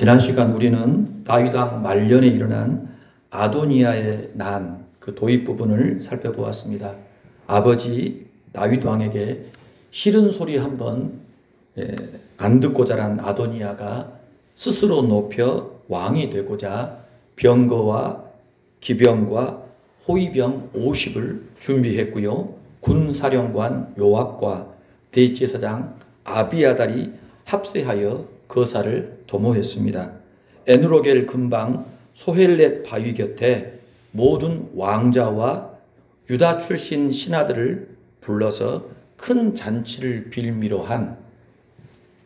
지난 시간 우리는 다윗 왕 말년에 일어난 아도니아의 난, 그 도입 부분을 살펴보았습니다. 아버지 다윗 왕에게 싫은 소리 한번 안 듣고 자란 아도니아가 스스로 높여 왕이 되고자 병거와 기병과 호위병 50을 준비했고요. 군사령관 요압과 대제사장 아비아달이 합세하여 거사를 도모했습니다. 에누로겔 근방 소헬렛 바위 곁에 모든 왕자와 유다 출신 신하들을 불러서 큰 잔치를 빌미로 한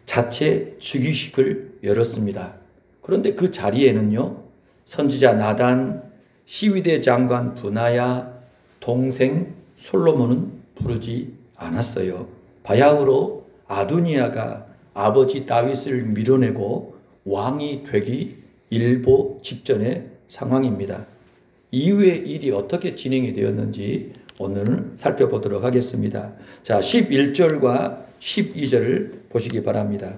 자체 즉위식을 열었습니다. 그런데 그 자리에는요, 선지자 나단, 시위대 장관 브나야, 동생 솔로몬은 부르지 않았어요. 바야흐로 아도니아가 아버지 다윗을 밀어내고 왕이 되기 일보 직전의 상황입니다. 이후의 일이 어떻게 진행이 되었는지 오늘 살펴보도록 하겠습니다. 자, 11절과 12절을 보시기 바랍니다.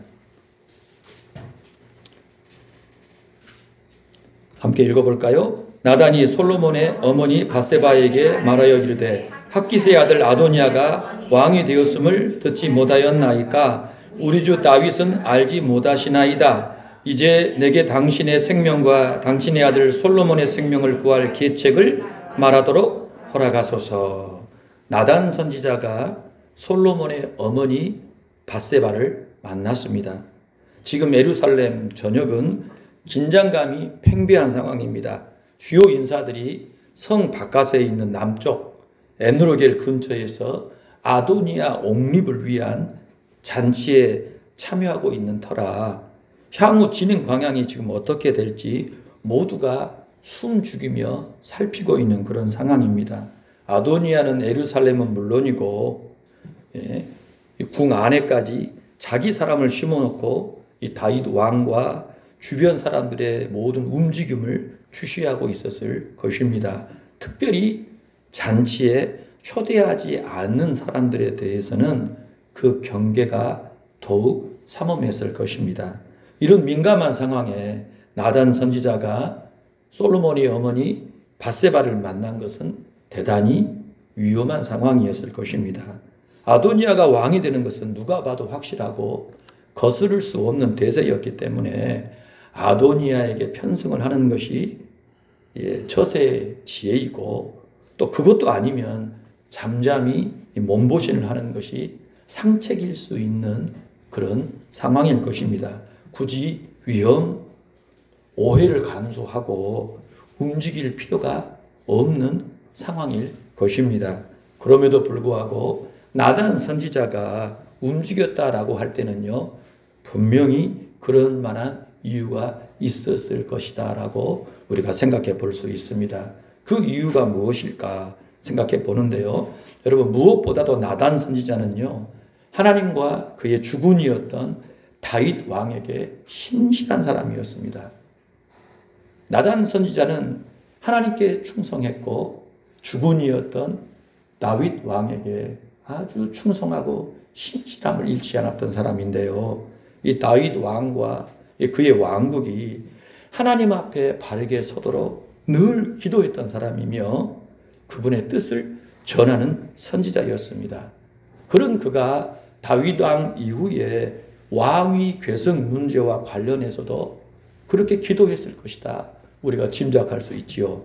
함께 읽어볼까요? 나단이 솔로몬의 어머니 밧세바에게 말하여 이르되 학기스의 아들 아도니아가 왕이 되었음을 듣지 못하였나이까? 우리 주 다윗은 알지 못하시나이다. 이제 내게 당신의 생명과 당신의 아들 솔로몬의 생명을 구할 계책을 말하도록 허락하소서. 나단 선지자가 솔로몬의 어머니 밧세바를 만났습니다. 지금 예루살렘 전역은 긴장감이 팽배한 상황입니다. 주요 인사들이 성 바깥에 있는 남쪽 에누로겔 근처에서 아도니아 옹립을 위한 잔치에 참여하고 있는 터라 향후 진행 방향이 지금 어떻게 될지 모두가 숨죽이며 살피고 있는 그런 상황입니다. 아도니아는 예루살렘은 물론이고 궁 안에까지 자기 사람을 심어놓고 이 다윗 왕과 주변 사람들의 모든 움직임을 주시하고 있었을 것입니다. 특별히 잔치에 초대하지 않는 사람들에 대해서는 그 경계가 더욱 삼엄했을 것입니다. 이런 민감한 상황에 나단 선지자가 솔로몬의 어머니 밧세바를 만난 것은 대단히 위험한 상황이었을 것입니다. 아도니아가 왕이 되는 것은 누가 봐도 확실하고 거스를 수 없는 대세였기 때문에 아도니아에게 편승을 하는 것이 처세의 지혜이고 또 그것도 아니면 잠잠히 몸보신을 하는 것이 상책일 수 있는 그런 상황일 것입니다. 굳이 위험, 오해를 감수하고 움직일 필요가 없는 상황일 것입니다. 그럼에도 불구하고 나단 선지자가 움직였다라고 할 때는요, 분명히 그럴 만한 이유가 있었을 것이다 라고 우리가 생각해 볼 수 있습니다. 그 이유가 무엇일까 생각해 보는데요. 여러분, 무엇보다도 나단 선지자는요, 하나님과 그의 주군이었던 다윗 왕에게 신실한 사람이었습니다. 나단 선지자는 하나님께 충성했고 주군이었던 다윗 왕에게 아주 충성하고 신실함을 잃지 않았던 사람인데요. 이 다윗 왕과 그의 왕국이 하나님 앞에 바르게 서도록 늘 기도했던 사람이며 그분의 뜻을 전하는 선지자였습니다. 그런 그가 다윗 왕 이후에 왕위 괴성 문제와 관련해서도 그렇게 기도했을 것이다. 우리가 짐작할 수 있지요.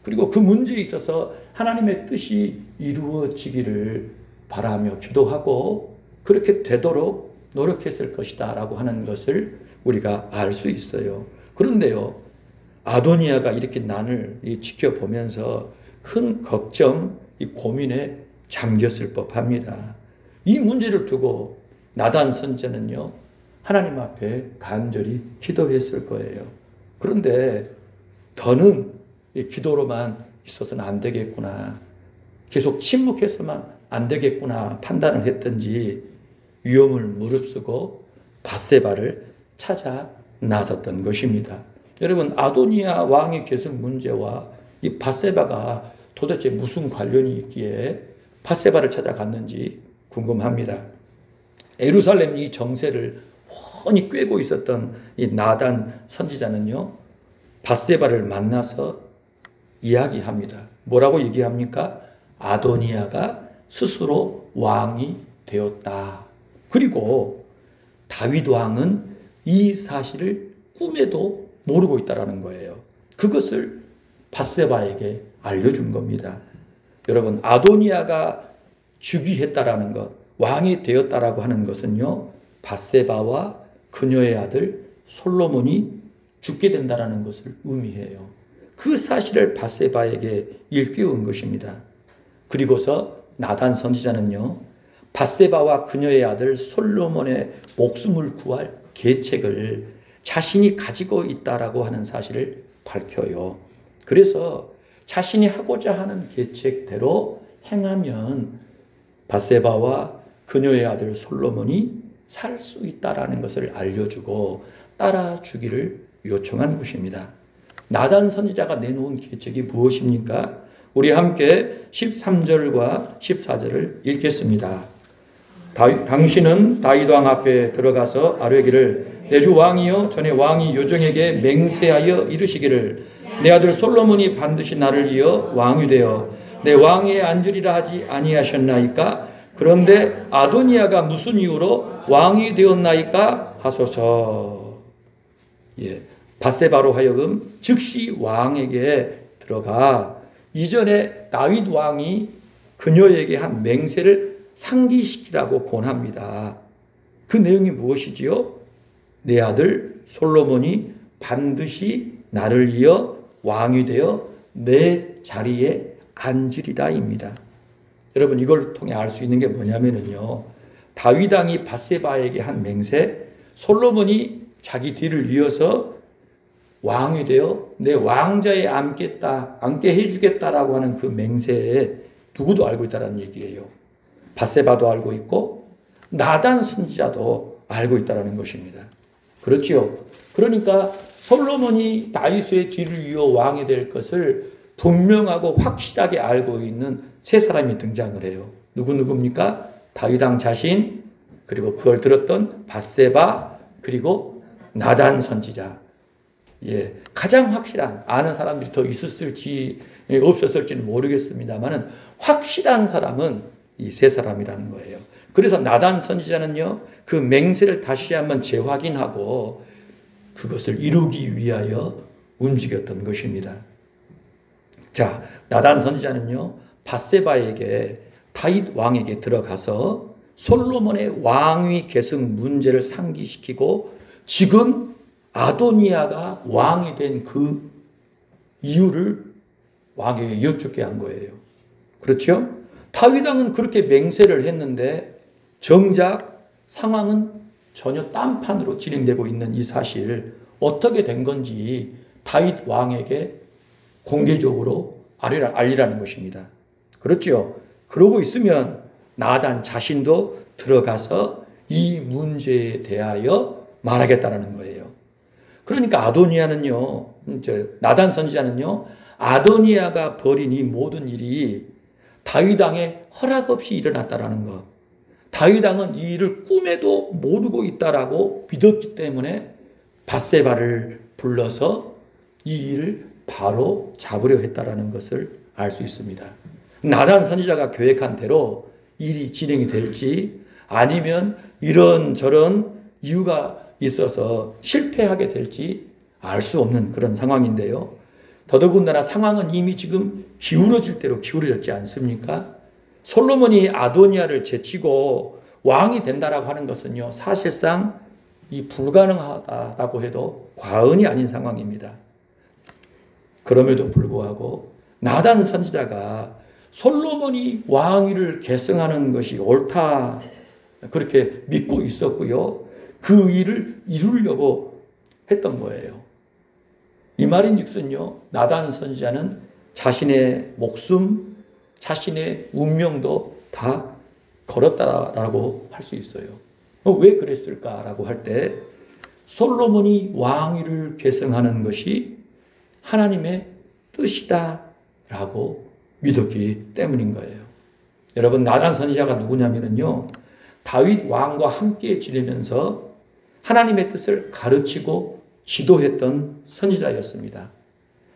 그리고 그 문제에 있어서 하나님의 뜻이 이루어지기를 바라며 기도하고 그렇게 되도록 노력했을 것이다 라고 하는 것을 우리가 알 수 있어요. 그런데요, 아도니아가 이렇게 난을 지켜보면서 큰 걱정, 이 고민에 잠겼을 법합니다. 이 문제를 두고 나단 선지자는요, 하나님 앞에 간절히 기도했을 거예요. 그런데 더는 기도로만 있어서는 안 되겠구나, 계속 침묵해서만 안 되겠구나 판단을 했던지 위험을 무릅쓰고 밧세바를 찾아 나섰던 것입니다. 여러분, 아도니아 왕의 계승 문제와 이 밧세바가 도대체 무슨 관련이 있기에 밧세바를 찾아갔는지 궁금합니다. 예루살렘 이 정세를 뻔히 꿰고 있었던 이 나단 선지자는요, 밧세바를 만나서 이야기합니다. 뭐라고 얘기합니까? 아도니아가 스스로 왕이 되었다. 그리고 다윗 왕은 이 사실을 꿈에도 모르고 있다는 거예요. 그것을 밧세바에게 알려준 겁니다. 여러분, 아도니아가 즉위했다라는 것, 왕이 되었다라고 하는 것은요, 밧세바와 그녀의 아들 솔로몬이 죽게 된다라는 것을 의미해요. 그 사실을 밧세바에게 일깨운 것입니다. 그리고서 나단 선지자는요, 밧세바와 그녀의 아들 솔로몬의 목숨을 구할 계책을 자신이 가지고 있다라고 하는 사실을 밝혀요. 그래서 자신이 하고자 하는 계책대로 행하면 밧세바와 그녀의 아들 솔로몬이 살 수 있다라는 것을 알려주고 따라주기를 요청한 것입니다. 나단 선지자가 내놓은 계책이 무엇입니까? 우리 함께 13절과 14절을 읽겠습니다. 당신은 다윗 왕 앞에 들어가서 아뢰기를 내 주 왕이여 전에 왕이 요정에게 맹세하여 이르시기를 내 아들 솔로몬이 반드시 나를 이어 왕이 되어 내 왕위에 앉으리라 하지 아니하셨나이까? 그런데 아도니아가 무슨 이유로 왕이 되었나이까? 하소서. 예, 밧세바로 하여금 즉시 왕에게 들어가 이전에 다윗 왕이 그녀에게 한 맹세를 상기시키라고 권합니다. 그 내용이 무엇이지요? 내 아들 솔로몬이 반드시 나를 이어 왕이 되어 내 자리에 앉으리라입니다. 여러분, 이걸 통해 알 수 있는 게 뭐냐면요, 다윗 왕이 밧세바에게 한 맹세, 솔로몬이 자기 뒤를 이어서 왕이 되어 내 왕자에 앉게 해주겠다라고 하는 그 맹세에 누구도 알고 있다는 얘기예요. 밧세바도 알고 있고 나단 선지자도 알고 있다는 것입니다. 그렇지요. 그러니까 솔로몬이 다윗의 뒤를 이어 왕이 될 것을 분명하고 확실하게 알고 있는 세 사람이 등장을 해요. 누굽니까? 다윗 왕 자신, 그리고 그걸 들었던 밧세바, 그리고 나단 선지자. 예, 가장 확실한, 아는 사람들이 더 있었을지 없었을지는 모르겠습니다만 확실한 사람은 이 세 사람이라는 거예요. 그래서 나단 선지자는요, 그 맹세를 다시 한번 재확인하고 그것을 이루기 위하여 움직였던 것입니다. 자, 나단 선지자는요, 밧세바에게 다윗 왕에게 들어가서 솔로몬의 왕위 계승 문제를 상기시키고 지금 아도니아가 왕이 된 그 이유를 왕에게 여쭙게 한 거예요. 그렇죠? 다윗 왕은 그렇게 맹세를 했는데 정작 상황은 전혀 딴판으로 진행되고 있는 이 사실, 어떻게 된 건지 다윗 왕에게 공개적으로 알리라는 것입니다. 그렇죠? 그러고 있으면 나단 자신도 들어가서 이 문제에 대하여 말하겠다는 거예요. 그러니까 아도니아는요, 나단 선지자는요, 아도니아가 벌인 이 모든 일이 다윗 왕의 허락 없이 일어났다라는 것, 다윗 왕은 이 일을 꿈에도 모르고 있다라고 믿었기 때문에 밧세바를 불러서 이 일을 바로 잡으려 했다라는 것을 알 수 있습니다. 나단 선지자가 계획한 대로 일이 진행이 될지 아니면 이런저런 이유가 있어서 실패하게 될지 알 수 없는 그런 상황인데요. 더더군다나 상황은 이미 지금 기울어질 대로 기울어졌지 않습니까? 솔로몬이 아도니아를 제치고 왕이 된다라고 하는 것은요, 사실상 이 불가능하다라고 해도 과언이 아닌 상황입니다. 그럼에도 불구하고 나단 선지자가 솔로몬이 왕위를 계승하는 것이 옳다 그렇게 믿고 있었고요, 그 일을 이루려고 했던 거예요. 이 말인즉슨요, 나단 선지자는 자신의 목숨, 자신의 운명도 다 걸었다라고 할 수 있어요. 왜 그랬을까라고 할 때 솔로몬이 왕위를 계승하는 것이 하나님의 뜻이다라고 믿었기 때문인 거예요. 여러분, 나단 선지자가 누구냐면요, 다윗 왕과 함께 지내면서 하나님의 뜻을 가르치고 지도했던 선지자였습니다.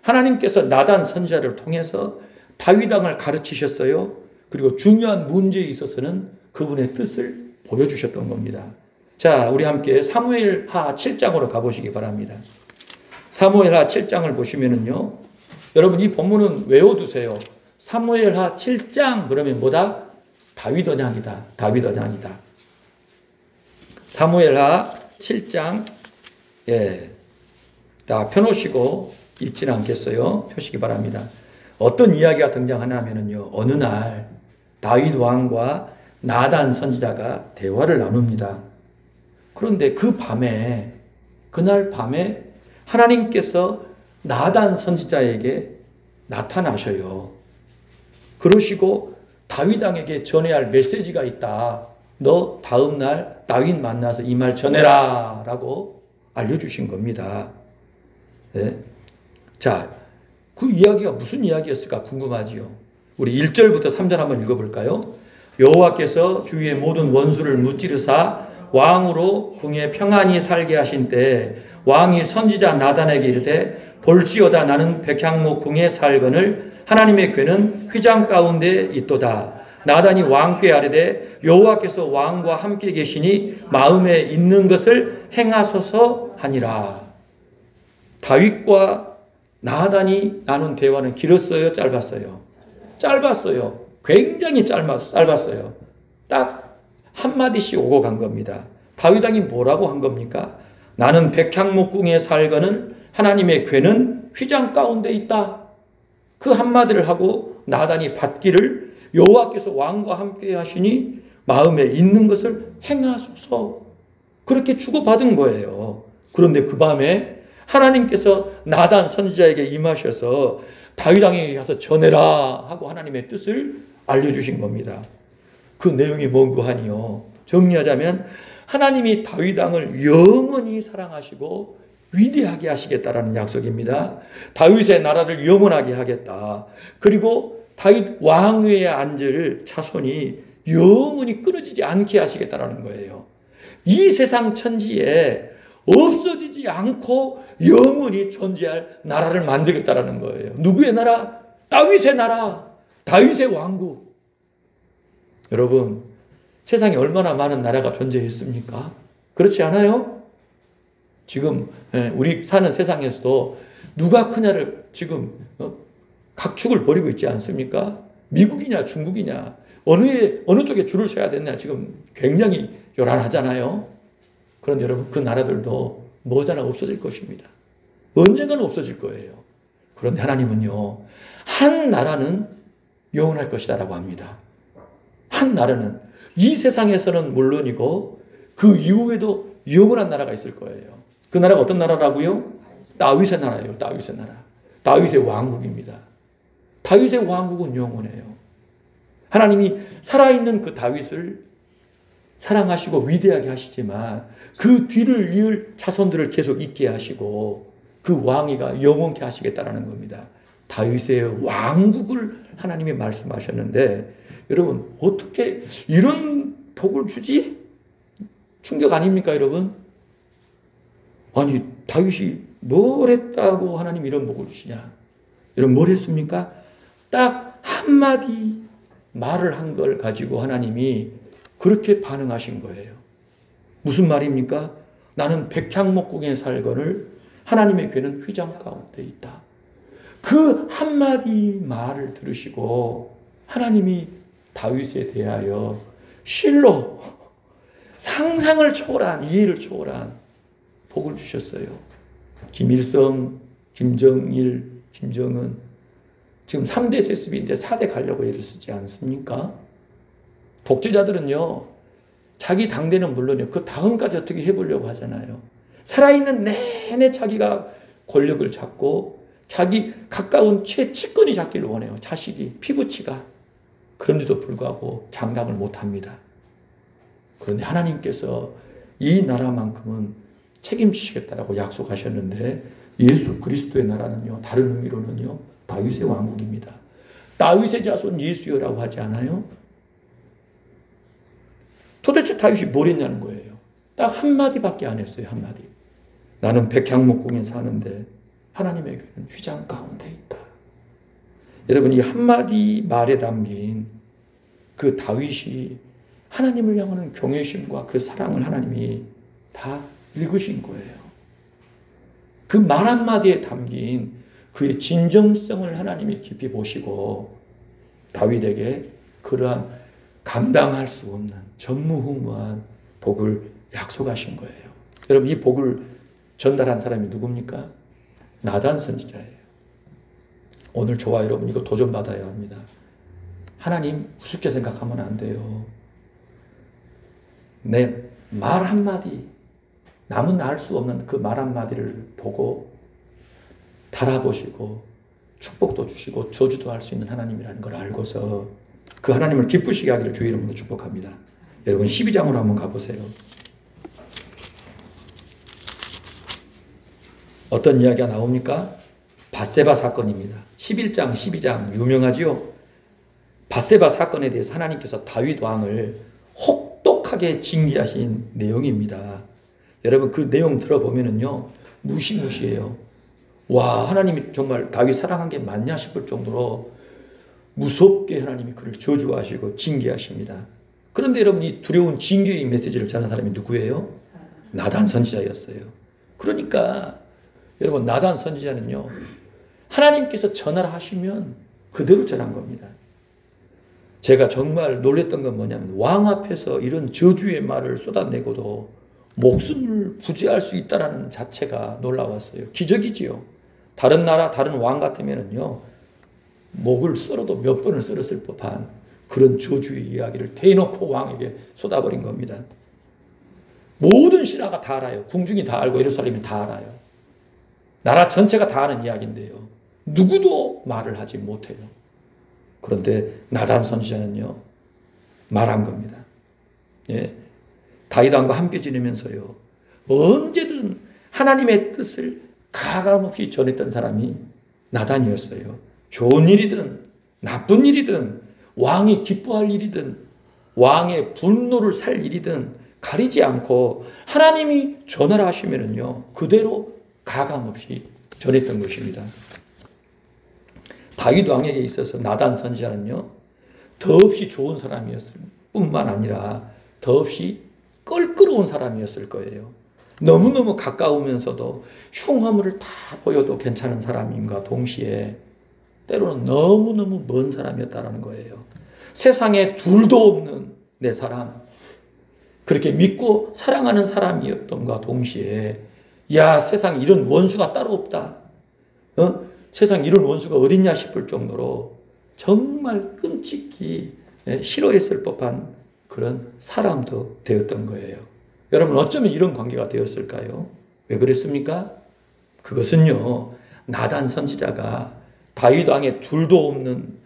하나님께서 나단 선지자를 통해서 다윗 왕을 가르치셨어요. 그리고 중요한 문제에 있어서는 그분의 뜻을 보여주셨던 겁니다. 자, 우리 함께 사무엘하 7장으로 가보시기 바랍니다. 사무엘하 7장을 보시면은요, 여러분 이 본문은 외워두세요. 사무엘하 7장 그러면 뭐다? 다윗 언약이다. 다윗 언약이다. 사무엘하 7장, 다 펴놓으시고 읽지는 않겠어요. 펴시기 바랍니다. 어떤 이야기가 등장하냐면요, 어느 날 다윗 왕과 나단 선지자가 대화를 나눕니다. 그런데 그날 밤에 하나님께서 나단 선지자에게 나타나셔요. 그러시고 다윗 왕에게 전해야 할 메시지가 있다. 너 다음 날 다윗 만나서 이 말 전해라 라고 알려주신 겁니다. 네. 자, 그 이야기가 무슨 이야기였을까 궁금하지요. 우리 1절부터 3절 한번 읽어볼까요? 여호와께서 주위의 모든 원수를 무찌르사 왕으로 궁에 평안히 살게 하신 때 왕이 선지자 나단에게 이르되 볼지어다 나는 백향목 궁에 살거늘 하나님의 궤는 휘장 가운데 있도다. 나단이 왕께 아뢰되 여호와께서 왕과 함께 계시니 마음에 있는 것을 행하소서 하니라. 다윗과 나단이 나눈 대화는 길었어요? 짧았어요? 짧았어요. 굉장히 짧았어요. 딱 한마디씩 오고 간 겁니다. 다윗 왕이 뭐라고 한 겁니까? 나는 백향목궁에 살거는 하나님의 궤는 휘장 가운데 있다. 그 한마디를 하고 나단이 받기를 여호와께서 왕과 함께 하시니 마음에 있는 것을 행하소서. 그렇게 주고받은 거예요. 그런데 그 밤에 하나님께서 나단 선지자에게 임하셔서 다윗 왕에게 가서 전해라 하고 하나님의 뜻을 알려주신 겁니다. 그 내용이 뭔고 하니요. 정리하자면 하나님이 다윗 왕을 영원히 사랑하시고 위대하게 하시겠다라는 약속입니다. 다윗의 나라를 영원하게 하겠다. 그리고 다윗 왕위에 앉을 자손이 영원히 끊어지지 않게 하시겠다라는 거예요. 이 세상 천지에 없어지지 않고 영원히 존재할 나라를 만들겠다라는 거예요. 누구의 나라? 다윗의 나라. 다윗의 왕국. 여러분, 세상에 얼마나 많은 나라가 존재했습니까? 그렇지 않아요? 지금 우리 사는 세상에서도 누가 크냐를 지금 각축을 벌이고 있지 않습니까? 미국이냐 중국이냐 어느 쪽에 줄을 서야 되냐 지금 굉장히 요란하잖아요. 그런데 여러분 그 나라들도 머지않아 없어질 것입니다. 언젠가는 없어질 거예요. 그런데 하나님은요, 한 나라는 영원할 것이다 라고 합니다. 한 나라는 이 세상에서는 물론이고 그 이후에도 영원한 나라가 있을 거예요. 그 나라가 어떤 나라라고요? 다윗의 나라예요. 다윗의 나라. 다윗의 왕국입니다. 다윗의 왕국은 영원해요. 하나님이 살아있는 그 다윗을 사랑하시고 위대하게 하시지만 그 뒤를 이을 자손들을 계속 있게 하시고 그 왕위가 영원케 하시겠다라는 겁니다. 다윗의 왕국을 하나님이 말씀하셨는데 여러분 어떻게 이런 복을 주지? 충격 아닙니까 여러분? 아니 다윗이 뭘 했다고 하나님 이런 복을 주시냐? 여러분 뭘 했습니까? 딱 한마디 말을 한 걸 가지고 하나님이 그렇게 반응하신 거예요. 무슨 말입니까? 나는 백향목궁에 살거늘 하나님의 궤는 휘장 가운데 있다. 그 한마디 말을 들으시고 하나님이 다윗에 대하여 실로 상상을 초월한 이해를 초월한 복을 주셨어요. 김일성, 김정일, 김정은 지금 3대 세습인데 4대 가려고 애를 쓰지 않습니까? 독재자들은요, 자기 당대는 물론이요, 그 다음까지 어떻게 해보려고 하잖아요. 살아있는 내내 자기가 권력을 잡고 자기 가까운 최측근이 잡기를 원해요. 자식이, 피부치가. 그런데도 불구하고 장담을 못합니다. 그런데 하나님께서 이 나라만큼은 책임지시겠다라고 약속하셨는데 예수 그리스도의 나라는요, 다른 의미로는요, 다윗의 왕국입니다. 다윗의 자손 예수여라고 하지 않아요? 도대체 다윗이 뭘 했냐는 거예요. 딱 한마디밖에 안 했어요. 한마디. 나는 백향목궁에 사는데 하나님에게는 휘장 가운데 있다. 여러분, 이 한마디 말에 담긴 그 다윗이 하나님을 향하는 경외심과 그 사랑을 하나님이 다 읽으신 거예요. 그 말 한마디에 담긴 그의 진정성을 하나님이 깊이 보시고 다윗에게 그러한 감당할 수 없는 전무후무한 복을 약속하신 거예요. 여러분, 이 복을 전달한 사람이 누굽니까? 나단 선지자예요. 오늘 저와 여러분 이거 도전받아야 합니다. 하나님 우습게 생각하면 안 돼요. 내 말 한마디, 남은 알 수 없는 그 말 한마디를 보고 달아보시고 축복도 주시고 저주도 할 수 있는 하나님이라는 걸 알고서 그 하나님을 기쁘시게 하기를 주의 이름으로 축복합니다. 여러분 12장으로 한번 가보세요. 어떤 이야기가 나옵니까? 밧세바 사건입니다. 11장, 12장 유명하지요? 밧세바 사건에 대해서 하나님께서 다윗 왕을 혹독하게 징계하신 내용입니다. 여러분 그 내용 들어보면은요, 무시무시해요. 와, 하나님이 정말 다윗 사랑한 게 맞냐 싶을 정도로 무섭게 하나님이 그를 저주하시고 징계하십니다. 그런데 여러분 이 두려운 징계의 메시지를 전한 사람이 누구예요? 나단 선지자였어요. 그러니까 여러분 나단 선지자는요, 하나님께서 전하라 하시면 그대로 전한 겁니다. 제가 정말 놀랬던 건 뭐냐면 왕 앞에서 이런 저주의 말을 쏟아내고도 목숨을 부지할 수 있다는 자체가 놀라웠어요. 기적이지요. 다른 나라 다른 왕 같으면은요, 목을 썰어도 몇 번을 썰었을 법한 그런 저주의 이야기를 대놓고 왕에게 쏟아버린 겁니다. 모든 신하가 다 알아요. 궁중이 다 알고 예루살렘이 다 알아요. 나라 전체가 다 아는 이야기인데요, 누구도 말을 하지 못해요. 그런데 나단 선지자는요, 말한 겁니다. 예. 다윗 왕과 함께 지내면서요, 언제든 하나님의 뜻을 가감없이 전했던 사람이 나단이었어요. 좋은 일이든 나쁜 일이든 왕이 기뻐할 일이든 왕의 분노를 살 일이든 가리지 않고 하나님이 전하라 하시면은요, 그대로 가감없이 전했던 것입니다. 다윗 왕에게 있어서 나단 선지자는요, 더없이 좋은 사람이었을 뿐만 아니라 더없이 껄끄러운 사람이었을 거예요. 너무너무 가까우면서도 흉화물을 다 보여도 괜찮은 사람임과 동시에 때로는 너무너무 먼 사람이었다는 거예요. 세상에 둘도 없는 내 사람, 그렇게 믿고 사랑하는 사람이었던가 동시에, 야, 세상에 이런 원수가 따로 없다. 세상에 이런 원수가 어딨냐 싶을 정도로 정말 끔찍히 싫어했을 법한 그런 사람도 되었던 거예요. 여러분 어쩌면 이런 관계가 되었을까요? 왜 그랬습니까? 그것은요, 나단 선지자가 다윗 왕의 둘도 없는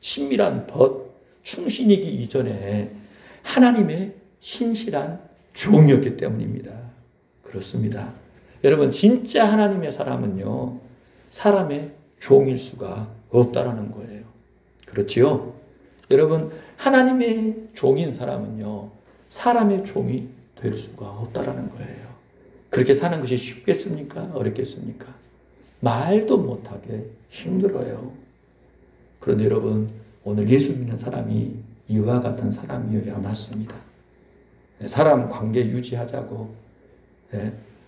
친밀한 벗, 충신이기 이전에 하나님의 신실한 종이었기 때문입니다. 그렇습니다. 여러분 진짜 하나님의 사람은요, 사람의 종일 수가 없다라는 거예요. 그렇지요? 여러분 하나님의 종인 사람은요, 사람의 종이 될 수가 없다라는 거예요. 그렇게 사는 것이 쉽겠습니까? 어렵겠습니까? 말도 못하게 힘들어요. 그런데 여러분 오늘 예수 믿는 사람이 이와 같은 사람이어야 맞습니다. 사람 관계 유지하자고,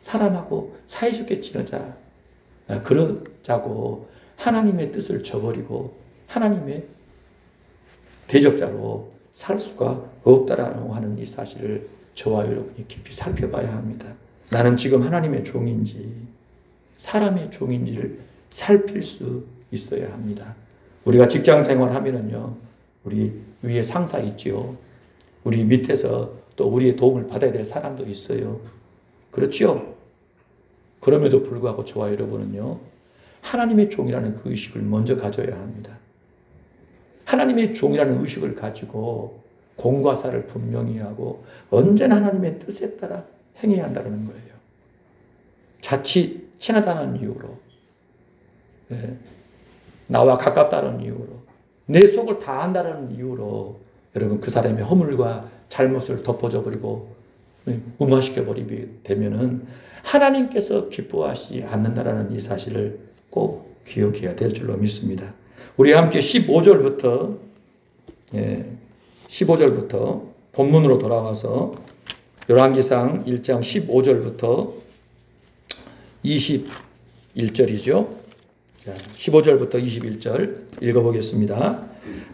사람하고 사이좋게 지내자, 그러자고 하나님의 뜻을 저버리고 하나님의 대적자로 살 수가 없다라고 하는 이 사실을 저와 여러분이 깊이 살펴봐야 합니다. 나는 지금 하나님의 종인지 사람의 종인지를 살필 수 있어야 합니다. 우리가 직장 생활하면은요, 우리 위에 상사 있지요. 우리 밑에서 또 우리의 도움을 받아야 될 사람도 있어요. 그렇지요? 그럼에도 불구하고 저와 여러분은요, 하나님의 종이라는 그 의식을 먼저 가져야 합니다. 하나님의 종이라는 의식을 가지고 공과 사를 분명히 하고 언제나 하나님의 뜻에 따라 행해야 한다는 거예요. 자칫 친하다는 이유로, 나와 가깝다는 이유로, 내 속을 다 안다는 이유로 여러분 그 사람의 허물과 잘못을 덮어줘 버리고 무마시켜 버리게 되면은 하나님께서 기뻐하시지 않는다라는 이 사실을 꼭 기억해야 될 줄로 믿습니다. 우리 함께 15절부터 15절부터 본문으로 돌아와서 열왕기상 1장 15절부터 21절이죠. 15절부터 21절 읽어보겠습니다.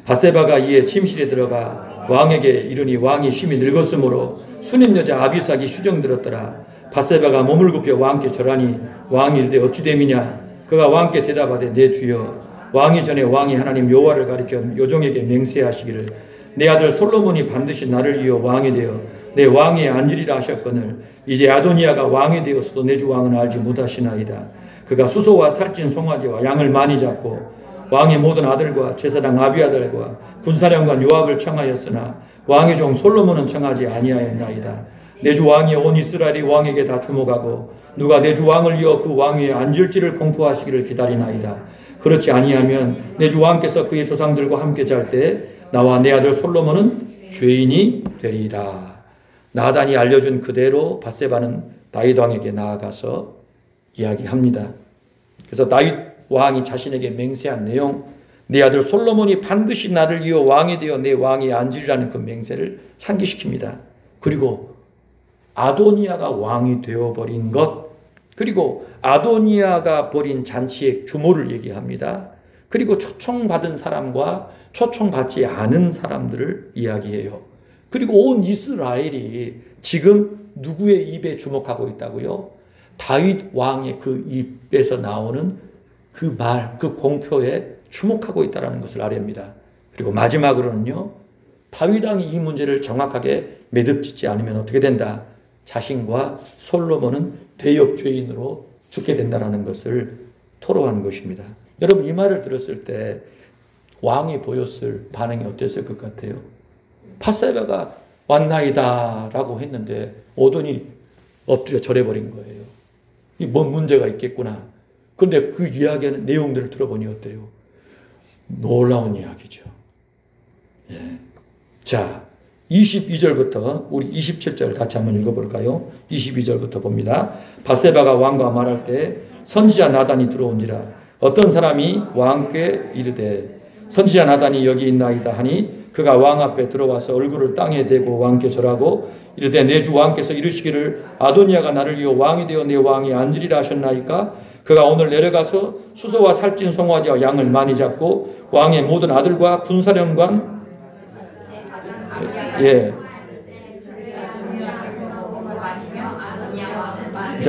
밧세바가 이에 침실에 들어가 왕에게 이르니 왕이 심히 늙었으므로 수냄 여자 아비삭이 수정들었더라. 밧세바가 몸을 굽혀 왕께 절하니 왕이 이르되 어찌 됨이냐. 그가 왕께 대답하되 내 주여 왕이 전에 왕이 하나님 여호와를 가리켜 요종에게 맹세하시기를 내 아들 솔로몬이 반드시 나를 이어 왕이 되어 내 왕위에 앉으리라 하셨거늘 이제 아도니아가 왕이 되었어도 내 주 왕은 알지 못하시나이다. 그가 수소와 살찐 송아지와 양을 많이 잡고 왕의 모든 아들과 제사장 아비아들과 군사령관 요압을 청하였으나 왕의 종 솔로몬은 청하지 아니하였나이다. 내 주 왕이 온 이스라엘이 왕에게 다 주목하고 누가 내 주 왕을 이어 그 왕위에 앉을지를 공포하시기를 기다리나이다. 그렇지 아니하면 내 주 왕께서 그의 조상들과 함께 잘 때 나와 내 아들 솔로몬은 죄인이 되리이다. 나단이 알려준 그대로 밧세바는 다윗 왕에게 나아가서 이야기합니다. 그래서 다윗 왕이 자신에게 맹세한 내용, 내 아들 솔로몬이 반드시 나를 이어 왕이 되어 내 왕위에 앉으리라는 그 맹세를 상기시킵니다. 그리고 아도니아가 왕이 되어버린 것, 그리고 아도니아가 벌인 잔치의 규모를 얘기합니다. 그리고 초청받은 사람과 초청받지 않은 사람들을 이야기해요. 그리고 온 이스라엘이 지금 누구의 입에 주목하고 있다고요? 다윗 왕의 그 입에서 나오는 그 말, 그 공표에 주목하고 있다는 것을 아렵니다. 그리고 마지막으로는요, 다윗 왕이 이 문제를 정확하게 매듭짓지 않으면 어떻게 된다? 자신과 솔로몬은 대역죄인으로 죽게 된다는 것을 토로한 것입니다. 여러분 이 말을 들었을 때 왕이 보였을 반응이 어땠을 것 같아요? 밧세바가 왔나이다 라고 했는데 오더니 엎드려 절해버린 거예요. 이 뭔 문제가 있겠구나. 그런데 그 이야기하는 내용들을 들어보니 어때요? 놀라운 이야기죠. 예. 자, 22절부터 우리 27절 같이 한번 읽어볼까요? 22절부터 봅니다. 밧세바가 왕과 말할 때 선지자 나단이 들어온지라 어떤 사람이 왕께 이르되 선지자 나단이 여기 있나이다 하니 그가 왕 앞에 들어와서 얼굴을 땅에 대고 왕께 절하고 이르되 내 주 왕께서 이르시기를 아도니아가 나를 이어 왕이 되어 내 왕이 앉으리라 하셨나이까? 그가 오늘 내려가서 수소와 살찐 송아지와 양을 많이 잡고 왕의 모든 아들과 군사령관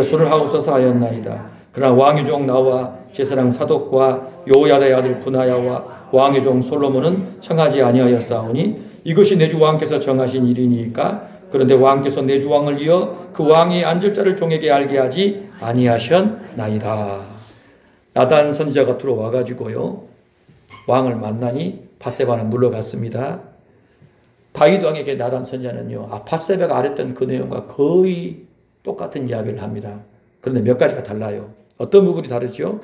술을 하옵소서 하였나이다. 그러나 왕의 종 나와 제사장 사독과 여호야다의 아들 분하야와 왕의 종 솔로몬은 청하지 아니하였사오니 이것이 내 주 왕께서 정하신 일이니까. 그런데 왕께서 내 주 왕을 이어 그 왕이 앉을 자를 종에게 알게 하지 아니하셨나이다. 나단 선지자가 들어와 가지고요 왕을 만나니 밧세바는 물러갔습니다. 다윗 왕에게 나단 선지자는요 밧세바가 아랬던 그 내용과 거의 똑같은 이야기를 합니다. 그런데 몇 가지가 달라요. 어떤 부분이 다르죠?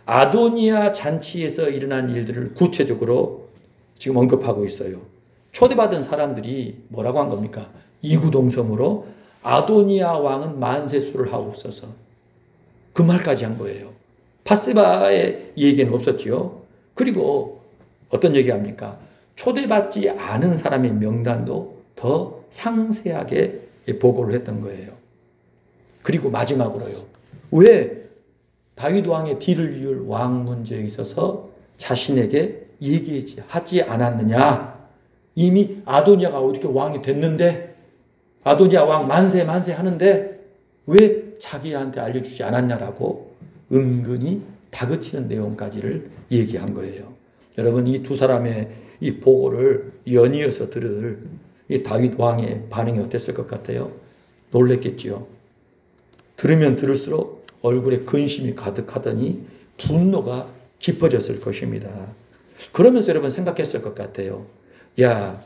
아도니아 잔치에서 일어난 일들을 구체적으로 지금 언급하고 있어요. 초대받은 사람들이 뭐라고 한 겁니까? 이구동성으로 아도니아 왕은 만세수를 하옵소서. 그 말까지 한 거예요. 밧세바의 얘기는 없었지요. 그리고 어떤 얘기합니까? 초대받지 않은 사람의 명단도 더 상세하게 보고를 했던 거예요. 그리고 마지막으로요. 왜 다윗 왕의 뒤를 이을 왕 문제에 있어서 자신에게 얘기하지 않았느냐? 이미 아도니아가 이렇게 왕이 됐는데 아도니아 왕 만세 하는데 왜 자기한테 알려주지 않았냐라고 은근히 다그치는 내용까지를 얘기한 거예요. 여러분 이 두 사람의 이 보고를 연이어서 들을 이 다윗 왕의 반응이 어땠을 것 같아요? 놀랬겠지요. 들으면 들을수록 얼굴에 근심이 가득하더니 분노가 깊어졌을 것입니다. 그러면서 여러분 생각했을 것 같아요. 야,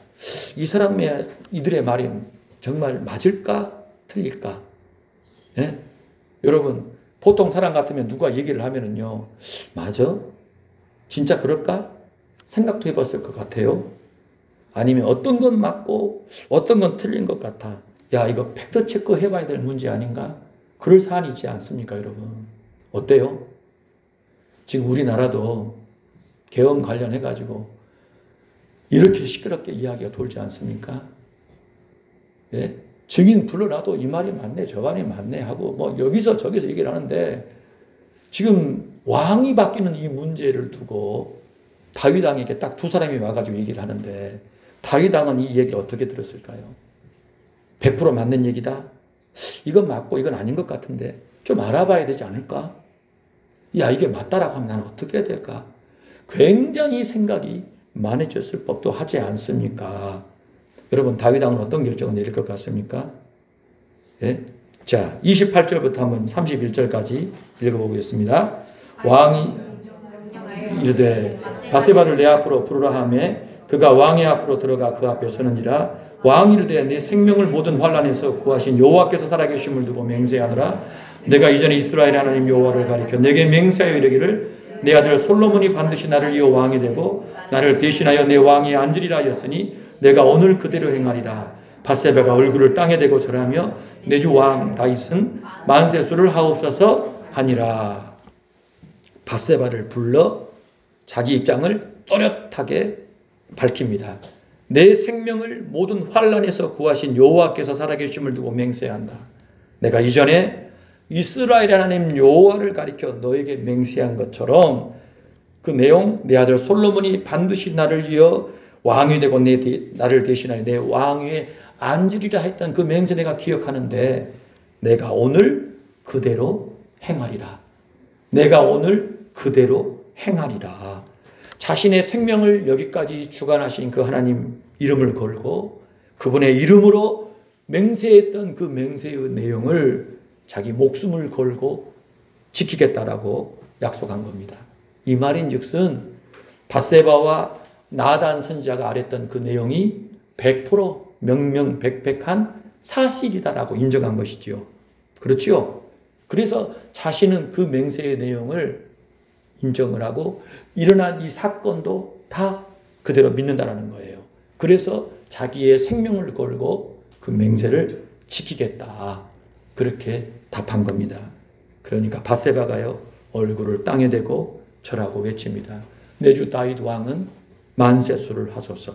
이 사람의 이들의 말이 정말 맞을까 틀릴까? 네? 여러분 보통 사람 같으면 누가 얘기를 하면은요, 맞아? 진짜 그럴까? 생각도 해봤을 것 같아요. 아니면 어떤 건 맞고 어떤 건 틀린 것 같아. 야, 이거 팩트 체크 해봐야 될 문제 아닌가? 그럴 사안이 있지 않습니까, 여러분? 어때요? 지금 우리나라도 계엄 관련해가지고 이렇게 시끄럽게 이야기가 돌지 않습니까? 예? 증인 불러놔도 이 말이 맞네, 저 말이 맞네 하고 뭐 여기서 저기서 얘기를 하는데 지금 왕이 바뀌는 이 문제를 두고 다윗 왕에게 딱 두 사람이 와가지고 얘기를 하는데 다윗 왕은 이 얘기를 어떻게 들었을까요? 100% 맞는 얘기다? 이건 맞고 이건 아닌 것 같은데 좀 알아봐야 되지 않을까? 야, 이게 맞다라고 하면 나는 어떻게 해야 될까? 굉장히 생각이 많아졌을 법도 하지 않습니까? 여러분, 다윗 왕은 어떤 결정을 내릴 것 같습니까? 예? 자, 28절부터 한번 31절까지 읽어보겠습니다. 왕이 이르되 바세바를 내 앞으로 부르라 하매 그가 왕의 앞으로 들어가 그 앞에 서는지라 왕이 이르되 내 생명을 모든 환난에서 구하신 여호와께서 살아계심을 두고 맹세하노라 내가 이전에 이스라엘 하나님 여호와를 가리켜 내게 맹세하여 이르기를 내 아들 솔로몬이 반드시 나를 이어 왕이 되고 나를 대신하여 내 왕위에 앉으리라 하였으니 내가 오늘 그대로 행하리라. 바세바가 얼굴을 땅에 대고 절하며 내 주 왕 다윗은 만세수를 하옵소서 하니라. 바세바를 불러 자기 입장을 또렷하게 밝힙니다. 내 생명을 모든 환난에서 구하신 여호와께서 살아계심을 두고 맹세한다. 내가 이전에 이스라엘 하나님 여호와를 가리켜 너에게 맹세한 것처럼 그 내용 내 아들 솔로몬이 반드시 나를 이어 왕이 되고 나를 대신하여 내 왕위에 앉으리라 했던 그 맹세 내가 기억하는데 내가 오늘 그대로 행하리라. 내가 오늘 그대로 행하리라. 자신의 생명을 여기까지 주관하신 그 하나님 이름을 걸고 그분의 이름으로 맹세했던 그 맹세의 내용을 자기 목숨을 걸고 지키겠다라고 약속한 겁니다. 이 말인즉슨 바세바와 나단 선지자가 아랬던 그 내용이 100% 명명백백한 사실이다라고 인정한 것이지요. 그렇지요? 그래서 자신은 그 맹세의 내용을 인정을 하고 일어난 이 사건도 다 그대로 믿는다라는 거예요. 그래서 자기의 생명을 걸고 그 맹세를 지키겠다. 그렇게 답한 겁니다. 그러니까 바세바가요 얼굴을 땅에 대고 절하고 외칩니다. 내 주 다윗 왕은 만세수를 하소서.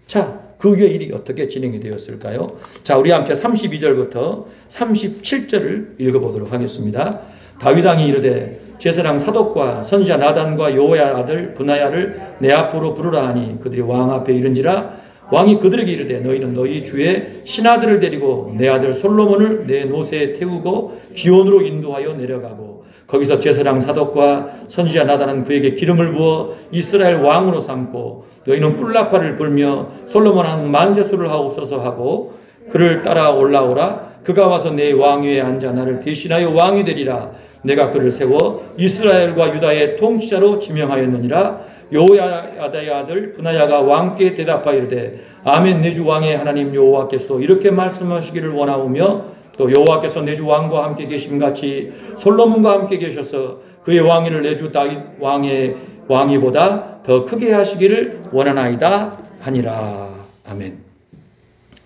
자, 그 후에 일이 어떻게 진행이 되었을까요? 자, 우리 함께 32절부터 37절을 읽어보도록 하겠습니다. 다윗 왕이 이르되 제사장 사독과 선지자 나단과 여호야의 아들 브나야를 내 앞으로 부르라 하니 그들이 왕 앞에 이른지라 왕이 그들에게 이르되 너희는 너희 주의 신하들을 데리고 내 아들 솔로몬을 내 노새에 태우고 기온으로 인도하여 내려가고 거기서 제사장 사독과 선지자 나단은 그에게 기름을 부어 이스라엘 왕으로 삼고 너희는 뿔나파를 불며 솔로몬 왕 만세수를 하옵소서 하고 그를 따라 올라오라. 그가 와서 내 왕위에 앉아 나를 대신하여 왕이 되리라. 내가 그를 세워 이스라엘과 유다의 통치자로 지명하였느니라. 여호야다의 아들 브나야가 왕께 대답하여 이르되 아멘. 내 주 왕의 하나님 여호와께서도 이렇게 말씀하시기를 원하오며 또 여호와께서 내 주 왕과 함께 계심같이 솔로몬과 함께 계셔서 그의 왕위를 내 주 다윗 왕의 왕위보다 더 크게 하시기를 원하나이다 하니라. 아멘.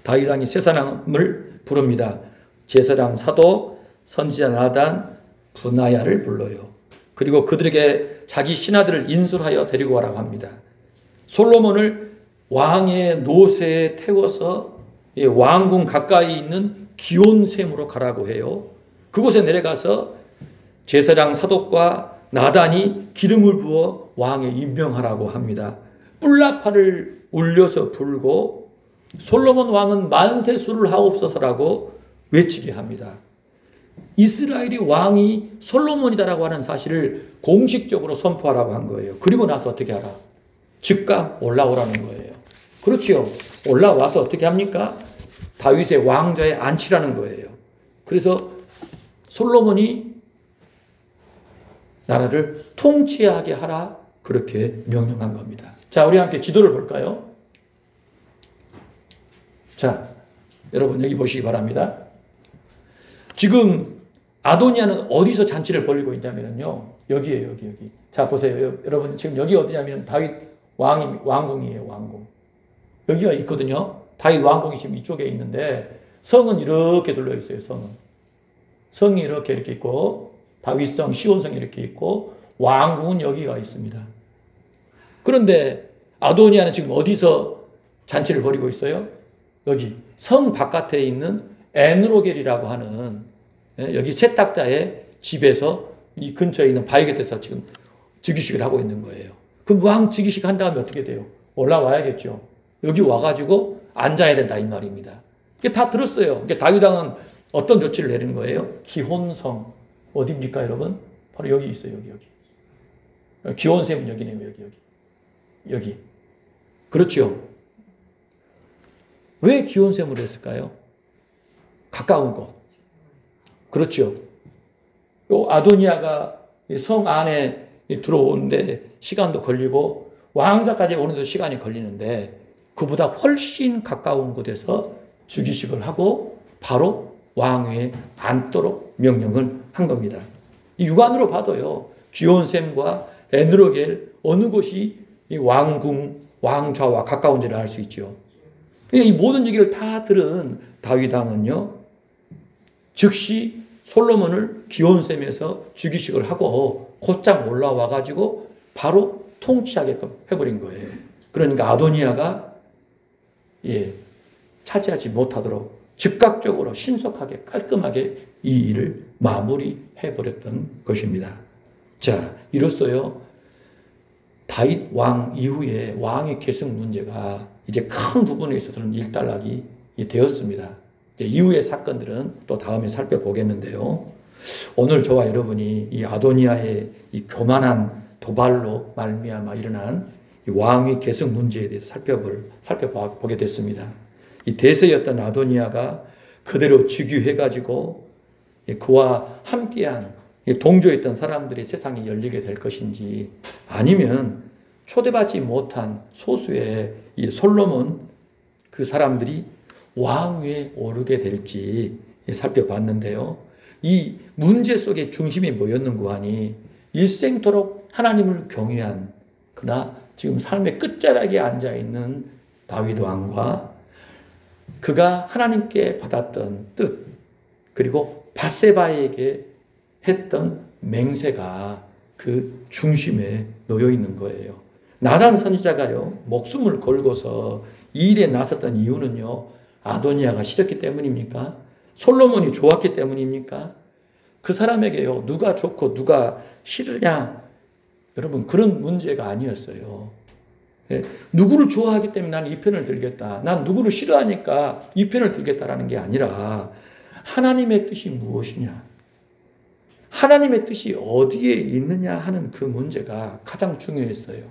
다윗 왕이 세 사람을 부릅니다. 제사장 사독, 선지자 나단, 브나야를 불러요. 그리고 그들에게 자기 신하들을 인솔하여 데리고 가라고 합니다. 솔로몬을 왕의 노새에 태워서 왕궁 가까이 있는 기온샘으로 가라고 해요. 그곳에 내려가서 제사장 사독과 나단이 기름을 부어 왕에 임명하라고 합니다. 뿔나파를 울려서 불고 솔로몬 왕은 만세수를 하옵소서라고 외치게 합니다. 이스라엘의 왕이 솔로몬이다라고 하는 사실을 공식적으로 선포하라고 한 거예요. 그리고 나서 어떻게 하라? 즉각 올라오라는 거예요. 그렇지요. 올라와서 어떻게 합니까? 다윗의 왕좌에 앉히라는 거예요. 그래서 솔로몬이 나라를 통치하게 하라 그렇게 명령한 겁니다. 자, 우리 함께 지도를 볼까요? 자, 여러분 여기 보시기 바랍니다. 지금 아도니아는 어디서 잔치를 벌이고 있냐면요. 여기에요, 여기. 자, 보세요. 여러분 지금 여기 어디냐면 다윗 왕궁이에요, 왕궁. 여기가 있거든요. 다윗 왕궁이 지금 이쪽에 있는데 성은 이렇게 둘러 있어요. 성이 이렇게 있고 다윗성, 시온성이 이렇게 있고 왕궁은 여기가 있습니다. 그런데 아도니아는 지금 어디서 잔치를 벌이고 있어요? 여기 성 바깥에 있는 에누로겔이라고 하는 여기 세탁자의 집에서 이 근처에 있는 바위 곁에서 지금 즉위식을 하고 있는 거예요. 그럼 왕 즉위식 한 다음에 어떻게 돼요? 올라와야겠죠. 여기 와가지고 앉아야 된다 이 말입니다. 이게 다 들었어요. 다윗 왕은 어떤 조치를 내린 거예요? 기혼성 어디입니까, 여러분? 바로 여기 있어요. 여기. 기혼샘은 여기네요. 여기. 그렇죠. 왜 기혼샘으로 했을까요? 가까운 곳. 그렇죠. 아도니아가 성 안에 들어오는데 시간도 걸리고 왕자까지 오는데도 시간이 걸리는데 그보다 훨씬 가까운 곳에서 즉위식을 하고 바로 왕위에 앉도록 명령을 한 겁니다. 육안으로 봐도요. 기온샘과 에누로겔 어느 곳이 이 왕궁, 왕좌와 가까운지를 알 수 있죠. 이 모든 얘기를 다 들은 다윗 왕은요. 즉시 솔로몬을 기온샘에서 즉위식을 하고 곧장 올라와 가지고 바로 통치하게끔 해버린 거예요. 그러니까 아도니아가 차지하지 못하도록 즉각적으로 신속하게 깔끔하게 이 일을 마무리해버렸던 것입니다. 자, 이로써요. 다윗 왕 이후에 왕의 계승 문제가 이제 큰 부분에 있어서는 일단락이 되었습니다. 이제 이후의 사건들은 또 다음에 살펴보겠는데요. 오늘 저와 여러분이 이 아도니아의 이 교만한 도발로 말미암아 일어난 이 왕위 계승 문제에 대해서 살펴보게 됐습니다. 이 대세였던 아도니아가 그대로 즉위해가지고 그와 함께한 동조했던 사람들이 세상이 열리게 될 것인지 아니면 초대받지 못한 소수의 이 솔로몬 그 사람들이 왕위에 오르게 될지 살펴봤는데요. 이 문제 속에 중심이 뭐였는고 하니 일생토록 하나님을 경외한 그러나 지금 삶의 끝자락에 앉아있는 다윗 왕과 그가 하나님께 받았던 뜻 그리고 밧세바에게 했던 맹세가 그 중심에 놓여 있는 거예요. 나단 선지자가요 목숨을 걸고서 이 일에 나섰던 이유는요 아도니아가 싫었기 때문입니까? 솔로몬이 좋았기 때문입니까? 그 사람에게요 누가 좋고 누가 싫으냐 여러분 그런 문제가 아니었어요. 누구를 좋아하기 때문에 나는 이 편을 들겠다. 난 누구를 싫어하니까 이 편을 들겠다라는 게 아니라 하나님의 뜻이 무엇이냐 하나님의 뜻이 어디에 있느냐 하는 그 문제가 가장 중요했어요.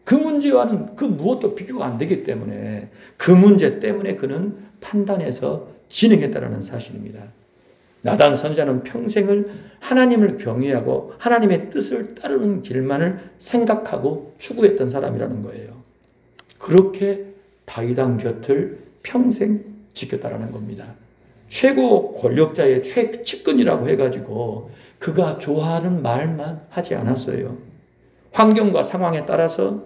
그 문제와는 그 무엇도 비교가 안 되기 때문에 그 문제 때문에 그는 판단해서 진행했다는 사실입니다. 나단 선지자는 평생을 하나님을 경외하고 하나님의 뜻을 따르는 길만을 생각하고 추구했던 사람이라는 거예요. 그렇게 다윗 왕 곁을 평생 지켰다라는 겁니다. 최고 권력자의 최측근이라고 해가지고 그가 좋아하는 말만 하지 않았어요. 환경과 상황에 따라서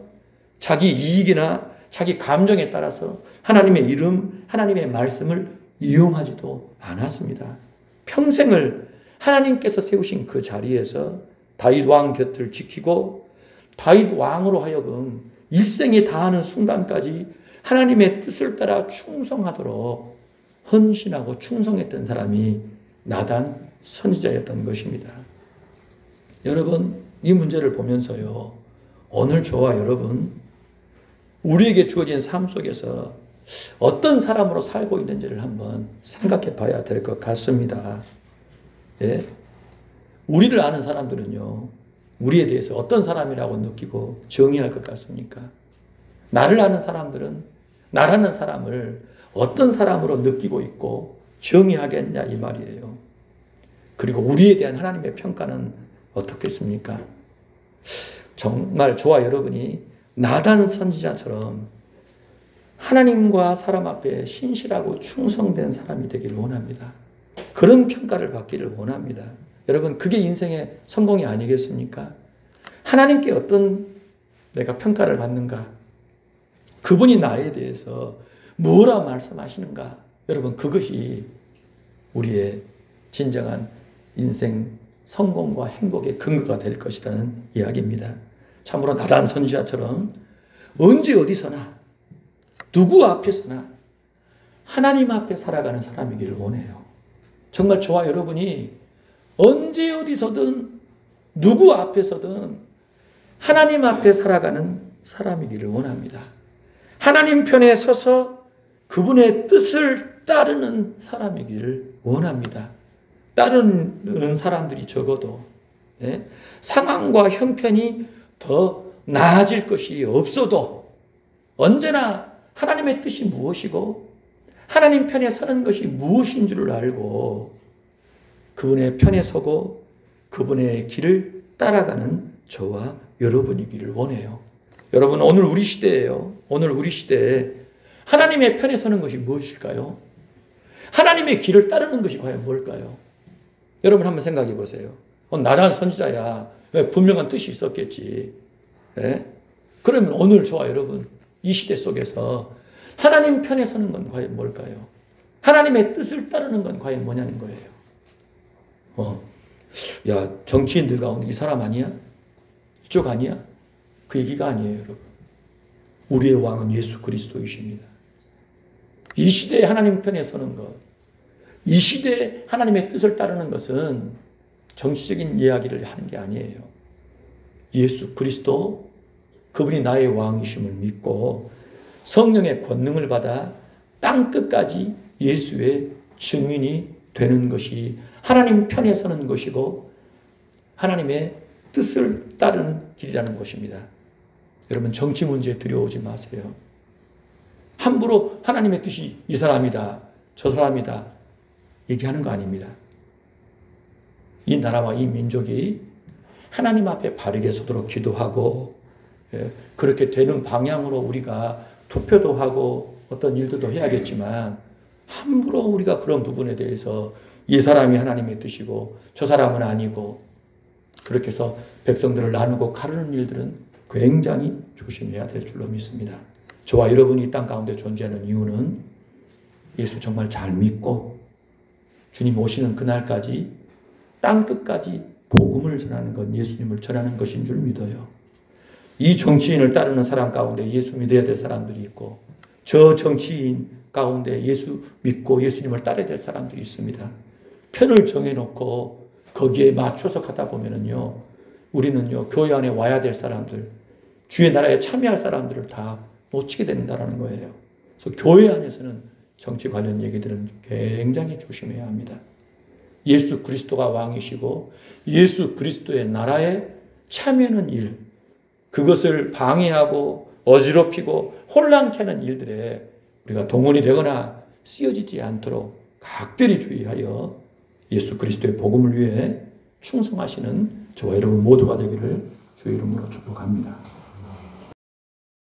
자기 이익이나 자기 감정에 따라서 하나님의 이름, 하나님의 말씀을 이용하지도 않았습니다. 평생을 하나님께서 세우신 그 자리에서 다윗 왕 곁을 지키고 다윗 왕으로 하여금 일생에 다하는 순간까지 하나님의 뜻을 따라 충성하도록 헌신하고 충성했던 사람이 나단 선지자였던 것입니다. 여러분 이 문제를 보면서요 오늘 저와 여러분 우리에게 주어진 삶 속에서 어떤 사람으로 살고 있는지를 한번 생각해 봐야 될 것 같습니다. 예? 우리를 아는 사람들은요 우리에 대해서 어떤 사람이라고 느끼고 정의할 것 같습니까? 나를 아는 사람들은 나라는 사람을 어떤 사람으로 느끼고 있고 정의하겠냐 이 말이에요. 그리고 우리에 대한 하나님의 평가는 어떻겠습니까? 정말 저와 여러분이 나단 선지자처럼 하나님과 사람 앞에 신실하고 충성된 사람이 되기를 원합니다. 그런 평가를 받기를 원합니다. 여러분 그게 인생의 성공이 아니겠습니까? 하나님께 어떤 내가 평가를 받는가? 그분이 나에 대해서 뭐라 말씀하시는가? 여러분, 그것이 우리의 진정한 인생 성공과 행복의 근거가 될 것이라는 이야기입니다. 참으로 나단 선지자처럼 언제 어디서나 누구 앞에서나 하나님 앞에 살아가는 사람이기를 원해요. 정말 저와 여러분이 언제 어디서든 누구 앞에서든 하나님 앞에 살아가는 사람이기를 원합니다. 하나님 편에 서서 그분의 뜻을 따르는 사람이기를 원합니다. 따르는 사람들이 적어도 상황과 형편이 더 나아질 것이 없어도 언제나 하나님의 뜻이 무엇이고 하나님 편에 서는 것이 무엇인 줄을 알고 그분의 편에 서고 그분의 길을 따라가는 저와 여러분이기를 원해요. 여러분, 오늘 우리 시대예요. 오늘 우리 시대에 하나님의 편에 서는 것이 무엇일까요? 하나님의 길을 따르는 것이 과연 뭘까요? 여러분 한번 생각해 보세요. 나단 선지자야. 분명한 뜻이 있었겠지. 그러면 오늘 저와 여러분 이 시대 속에서 하나님 편에 서는 건 과연 뭘까요? 하나님의 뜻을 따르는 건 과연 뭐냐는 거예요. 야, 정치인들 가운데 이 사람 아니야? 이쪽 아니야? 그 얘기가 아니에요, 여러분. 우리의 왕은 예수 그리스도이십니다. 이 시대에 하나님 편에 서는 것, 이 시대에 하나님의 뜻을 따르는 것은 정치적인 이야기를 하는 게 아니에요. 예수 그리스도, 그분이 나의 왕이심을 믿고 성령의 권능을 받아 땅끝까지 예수의 증인이 되는 것이 하나님 편에 서는 것이고 하나님의 뜻을 따르는 길이라는 것입니다. 여러분, 정치 문제에 들여오지 마세요. 함부로 하나님의 뜻이 이 사람이다, 저 사람이다 얘기하는 거 아닙니다. 이 나라와 이 민족이 하나님 앞에 바르게 서도록 기도하고 그렇게 되는 방향으로 우리가 투표도 하고 어떤 일들도 해야겠지만 함부로 우리가 그런 부분에 대해서 이 사람이 하나님의 뜻이고 저 사람은 아니고 그렇게 해서 백성들을 나누고 가르는 일들은 굉장히 조심해야 될 줄로 믿습니다. 저와 여러분이 이 땅 가운데 존재하는 이유는 예수 정말 잘 믿고 주님 오시는 그날까지 땅끝까지 복음을 전하는 것, 예수님을 전하는 것인 줄 믿어요. 이 정치인을 따르는 사람 가운데 예수 믿어야 될 사람들이 있고 저 정치인 가운데 예수 믿고 예수님을 따라야 될 사람들이 있습니다. 편을 정해놓고 거기에 맞춰서 가다 보면은요, 우리는요, 교회 안에 와야 될 사람들, 주의 나라에 참여할 사람들을 다 놓치게 된다는 거예요. 그래서 교회 안에서는 정치 관련 얘기들은 굉장히 조심해야 합니다. 예수 그리스도가 왕이시고 예수 그리스도의 나라에 참여하는 일, 그것을 방해하고 어지럽히고 혼란케 하는 일들에 우리가 동원이 되거나 쓰여지지 않도록 각별히 주의하여 예수 그리스도의 복음을 위해 충성하시는 저와 여러분 모두가 되기를 주의 이름으로 축복합니다.